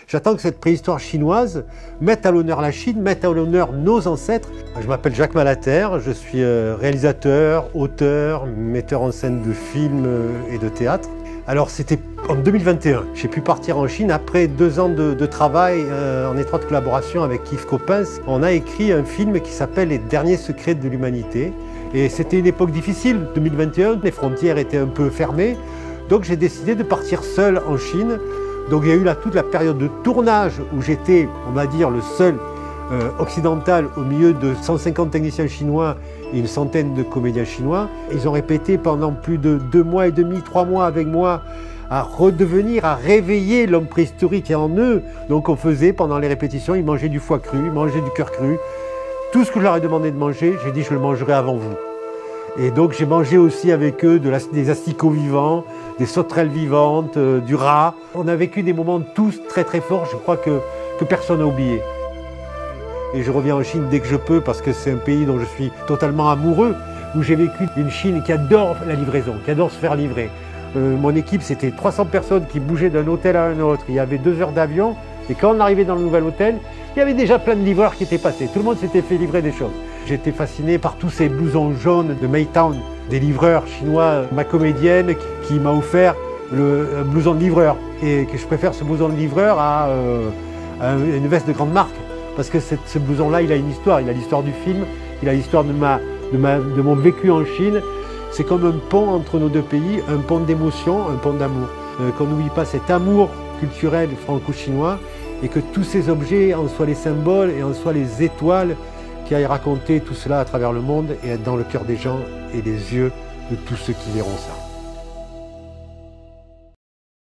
J'attends que cette préhistoire chinoise mette à l'honneur la Chine, mette à l'honneur nos ancêtres. Je m'appelle Jacques Malater, je suis réalisateur, auteur, metteur en scène de films et de théâtre. Alors c'était en 2021, j'ai pu partir en Chine après 2 ans de travail en étroite collaboration avec Yves Coppens. On a écrit un film qui s'appelle Les derniers secrets de l'humanité. Et c'était une époque difficile, 2021, les frontières étaient un peu fermées. Donc j'ai décidé de partir seul en Chine. Donc il y a eu toute la période de tournage où j'étais, on va dire, le seul occidental au milieu de 150 techniciens chinois et une centaine de comédiens chinois. Ils ont répété pendant plus de 2 mois et demi, 3 mois avec moi à redevenir, à réveiller l'homme préhistorique en eux. Donc on faisait, pendant les répétitions, ils mangeaient du foie cru, ils mangeaient du cœur cru. Tout ce que je leur ai demandé de manger, j'ai dit je le mangerai avant vous. Et donc j'ai mangé aussi avec eux des asticots vivants, des sauterelles vivantes, du rat. On a vécu des moments tous très très forts, je crois que personne n'a oublié. Et je reviens en Chine dès que je peux parce que c'est un pays dont je suis totalement amoureux, où j'ai vécu une Chine qui adore la livraison, qui adore se faire livrer. Mon équipe, c'était 300 personnes qui bougeaient d'un hôtel à un autre. Il y avait 2 heures d'avion et quand on arrivait dans le nouvel hôtel, il y avait déjà plein de livreurs qui étaient passés. Tout le monde s'était fait livrer des choses. J'étais fasciné par tous ces blousons jaunes de Maytown, des livreurs chinois. Ma comédienne qui m'a offert le blouson de livreur. Et que je préfère ce blouson de livreur à une veste de grande marque. Parce que ce blouson-là, il a une histoire. Il a l'histoire du film, il a l'histoire de mon vécu en Chine. C'est comme un pont entre nos 2 pays, un pont d'émotion, un pont d'amour. Qu'on n'oublie pas cet amour culturel franco-chinois et que tous ces objets en soient les symboles et en soient les étoiles qui aillent raconter tout cela à travers le monde et être dans le cœur des gens et les yeux de tous ceux qui verront ça.